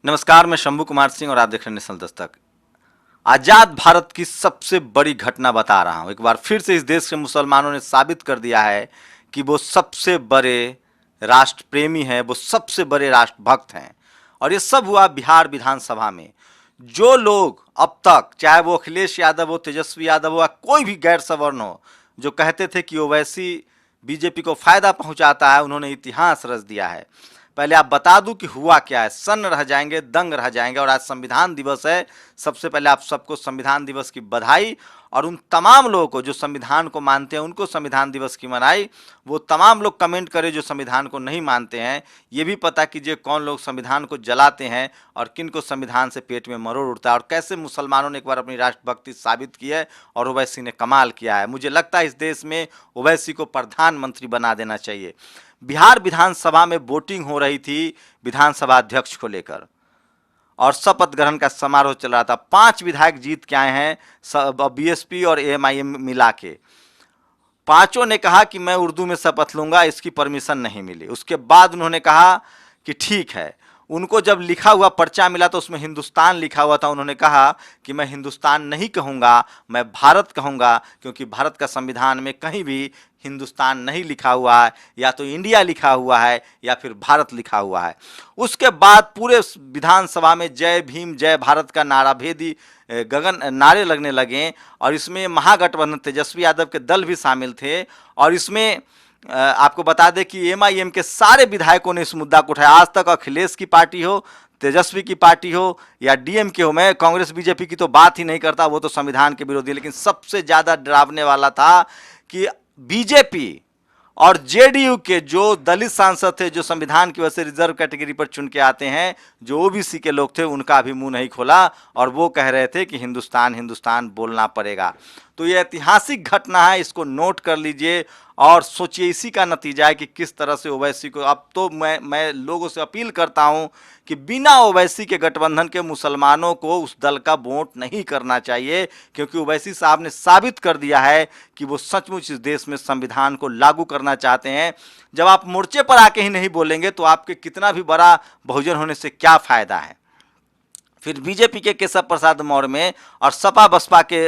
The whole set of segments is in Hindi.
नमस्कार, मैं शंभू कुमार सिंह और आप देख रहे हैं नेशनल दस्तक। आजाद भारत की सबसे बड़ी घटना बता रहा हूं। एक बार फिर से इस देश के मुसलमानों ने साबित कर दिया है कि वो सबसे बड़े राष्ट्र प्रेमी हैं, वो सबसे बड़े राष्ट्रभक्त हैं। और ये सब हुआ बिहार विधानसभा में। जो लोग अब तक, चाहे वो अखिलेश यादव हो, तेजस्वी यादव हो या कोई भी गैर सवर्ण हो, जो कहते थे कि ओवैसी बीजेपी को फायदा पहुंचाता है, उन्होंने इतिहास रच दिया है। पहले आप बता दूं कि हुआ क्या है, सन्न रह जाएंगे, दंग रह जाएंगे। और आज संविधान दिवस है। सबसे पहले आप सबको संविधान दिवस की बधाई, और उन तमाम लोगों को जो संविधान को मानते हैं उनको संविधान दिवस की बधाई। वो तमाम लोग कमेंट करें जो संविधान को नहीं मानते हैं। ये भी पता कीजिए कौन लोग संविधान को जलाते हैं और किन को संविधान से पेट में मरोड़ उठता है, और कैसे मुसलमानों ने एक बार अपनी राष्ट्रभक्ति साबित की है और ओवैसी ने कमाल किया है। मुझे लगता है इस देश में ओवैसी को प्रधानमंत्री बना देना चाहिए। बिहार विधानसभा में वोटिंग हो रही थी विधानसभा अध्यक्ष को लेकर, और शपथ ग्रहण का समारोह चल रहा था। 5 विधायक जीत के आए हैं, बीएसपी और एएमआईएम मिला के। पांचों ने कहा कि मैं उर्दू में शपथ लूंगा, इसकी परमिशन नहीं मिली। उसके बाद उन्होंने कहा कि ठीक है। उनको जब लिखा हुआ पर्चा मिला तो उसमें हिंदुस्तान लिखा हुआ था। उन्होंने कहा कि मैं हिंदुस्तान नहीं कहूँगा, मैं भारत कहूँगा, क्योंकि भारत का संविधान में कहीं भी हिंदुस्तान नहीं लिखा हुआ है, या तो इंडिया लिखा हुआ है या फिर भारत लिखा हुआ है। उसके बाद पूरे विधानसभा में जय भीम जय भारत का नाराभेदी गगन नारे लगने लगे। और इसमें महागठबंधन तेजस्वी यादव के दल भी शामिल थे। और इसमें आपको बता दें कि एमआईएम के सारे विधायकों ने इस मुद्दा को उठाया। आज तक अखिलेश की पार्टी हो, तेजस्वी की पार्टी हो या डीएमके हो, मैं कांग्रेस बीजेपी की तो बात ही नहीं करता, वो तो संविधान के विरोधी। लेकिन सबसे ज़्यादा डरावने वाला था कि बीजेपी और जेडीयू के जो दलित सांसद थे, जो संविधान की वजह से रिजर्व कैटेगरी पर चुन के आते हैं, जो ओबीसी के लोग थे, उनका भी मुंह नहीं खोला और वो कह रहे थे कि हिंदुस्तान हिंदुस्तान बोलना पड़ेगा। तो ये ऐतिहासिक घटना है, इसको नोट कर लीजिए और सोचिए इसी का नतीजा है कि किस तरह से ओवैसी को। अब तो मैं लोगों से अपील करता हूं कि बिना ओवैसी के गठबंधन के मुसलमानों को उस दल का वोट नहीं करना चाहिए, क्योंकि ओवैसी साहब ने साबित कर दिया है कि वो सचमुच इस देश में संविधान को लागू करना चाहते हैं। जब आप मोर्चे पर आके ही नहीं बोलेंगे तो आपके कितना भी बड़ा बहुजन होने से क्या फायदा है। फिर बीजेपी के केशव प्रसाद मौर्य में और सपा बसपा के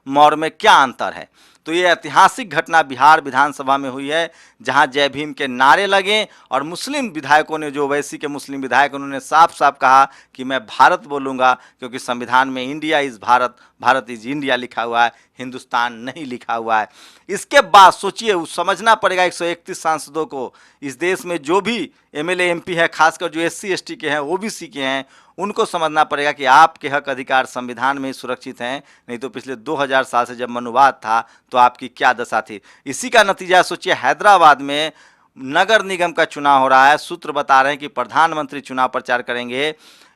मौर्य में क्या अंतर है। तो ये ऐतिहासिक घटना बिहार विधानसभा में हुई है, जहां जय भीम के नारे लगे और मुस्लिम विधायकों ने, जो ओवैसी के मुस्लिम विधायक, उन्होंने साफ साफ कहा कि मैं भारत बोलूँगा, क्योंकि संविधान में India is Bharat, Bharat is India लिखा हुआ है, हिंदुस्तान नहीं लिखा हुआ है। इसके बाद सोचिए, समझना पड़ेगा 131 सांसदों को। इस देश में जो भी एमएलए एमपी है, खासकर जो एससी एसटी के हैं, ओबीसी के हैं, उनको समझना पड़ेगा कि आपके हक अधिकार संविधान में ही सुरक्षित हैं। नहीं तो पिछले 2000 साल से जब मनुवाद था तो आपकी क्या दशा थी। इसी का नतीजा सोचिए, हैदराबाद में नगर निगम का चुनाव हो रहा है। सूत्र बता रहे हैं कि प्रधानमंत्री चुनाव प्रचार करेंगे।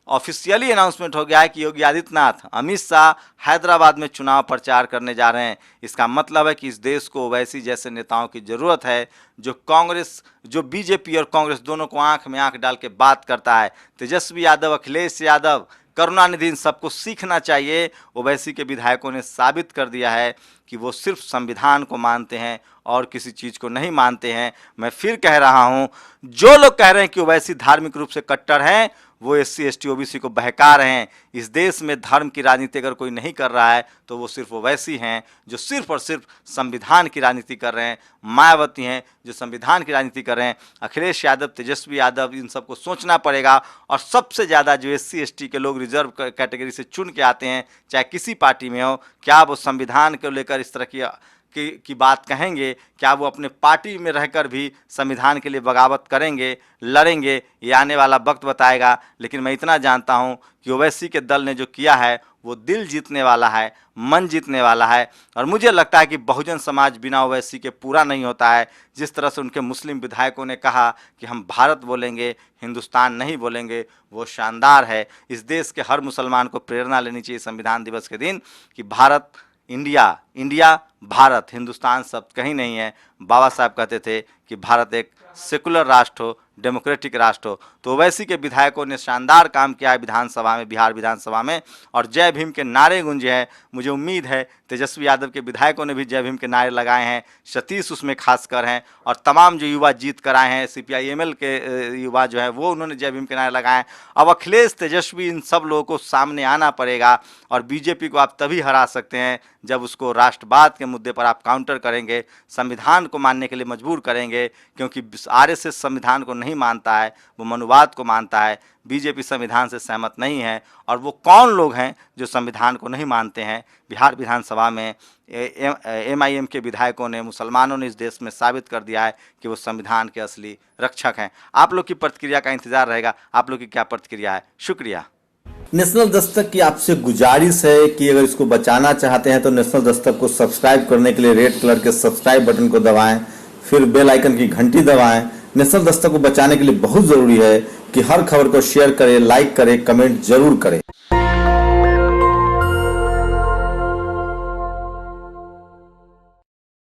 ऑफिशियली अनाउंसमेंट हो गया है कि योगी आदित्यनाथ, अमित शाह हैदराबाद में चुनाव प्रचार करने जा रहे हैं। इसका मतलब है कि इस देश को ओवैसी जैसे नेताओं की ज़रूरत है, जो बीजेपी और कांग्रेस दोनों को आंख में आंख डाल के बात करता है। तेजस्वी यादव, अखिलेश यादव, करुणानिधि, इन सबको सीखना चाहिए। ओवैसी के विधायकों ने साबित कर दिया है कि वो सिर्फ संविधान को मानते हैं और किसी चीज़ को नहीं मानते हैं। मैं फिर कह रहा हूँ, जो लोग कह रहे हैं कि ओवैसी धार्मिक रूप से कट्टर हैं, वो एससी एसटी ओबीसी को बहका रहे हैं। इस देश में धर्म की राजनीति अगर कोई नहीं कर रहा है तो वो सिर्फ ओवैसी हैं, जो सिर्फ और सिर्फ संविधान की राजनीति कर रहे हैं। मायावती हैं जो संविधान की राजनीति कर रहे हैं। अखिलेश यादव, तेजस्वी यादव, इन सबको सोचना पड़ेगा। और सबसे ज़्यादा जो एससी एसटी के लोग रिजर्व कैटेगरी से चुन के आते हैं, चाहे किसी पार्टी में हो, क्या वो संविधान को लेकर इस तरह की बात कहेंगे? क्या वो अपने पार्टी में रहकर भी संविधान के लिए बगावत करेंगे, लड़ेंगे? ये आने वाला वक्त बताएगा। लेकिन मैं इतना जानता हूँ कि ओवैसी के दल ने जो किया है वो दिल जीतने वाला है, मन जीतने वाला है। और मुझे लगता है कि बहुजन समाज बिना ओवैसी के पूरा नहीं होता है। जिस तरह से उनके मुस्लिम विधायकों ने कहा कि हम भारत बोलेंगे, हिंदुस्तान नहीं बोलेंगे, वो शानदार है। इस देश के हर मुसलमान को प्रेरणा लेनी चाहिए संविधान दिवस के दिन कि भारत, इंडिया, इंडिया भारत, हिंदुस्तान शब्द कहीं नहीं है। बाबा साहब कहते थे कि भारत एक सेकुलर राष्ट्र हो, डेमोक्रेटिक राष्ट्र हो। तो ओवैसी के विधायकों ने शानदार काम किया है विधानसभा में, बिहार विधानसभा में, और जय भीम के नारे गूंजे हैं। मुझे उम्मीद है तेजस्वी यादव के विधायकों ने भी जय भीम के नारे लगाए हैं, सतीश उसमें खासकर हैं, और तमाम जो युवा जीत कर आए हैं CPI-ML के युवा जो है वो उन्होंने जय भीम के नारे लगाए हैं। अब अखिलेश, तेजस्वी, इन सब लोगों को सामने आना पड़ेगा, और बीजेपी को आप तभी हरा सकते हैं जब उसको राष्ट्रवाद के मुद्दे पर आप काउंटर करेंगे, संविधान को मानने के लिए मजबूर करेंगे, क्योंकि RSS संविधान को नहीं मानता है, वो मनुवाद को मानता है। बीजेपी संविधान से सहमत नहीं है। और वो कौन लोग हैं जो संविधान को नहीं मानते हैं? बिहार विधानसभा में MIM के विधायकों ने, मुसलमानों ने इस देश में साबित कर दिया है कि वो संविधान के असली रक्षक हैं। आप लोग की प्रतिक्रिया का इंतजार रहेगा। आप लोग की क्या प्रतिक्रिया है? शुक्रिया। नेशनल दस्तक की आपसे गुजारिश है कि अगर इसको बचाना चाहते हैं तो नेशनल दस्तक को सब्सक्राइब करने के लिए रेड कलर के सब्सक्राइब बटन को दबाएं, फिर बेल आइकन की घंटी दबाएं। नेशनल दस्तक को बचाने के लिए बहुत जरूरी है कि हर खबर को शेयर करें, लाइक करें, कमेंट जरूर करें।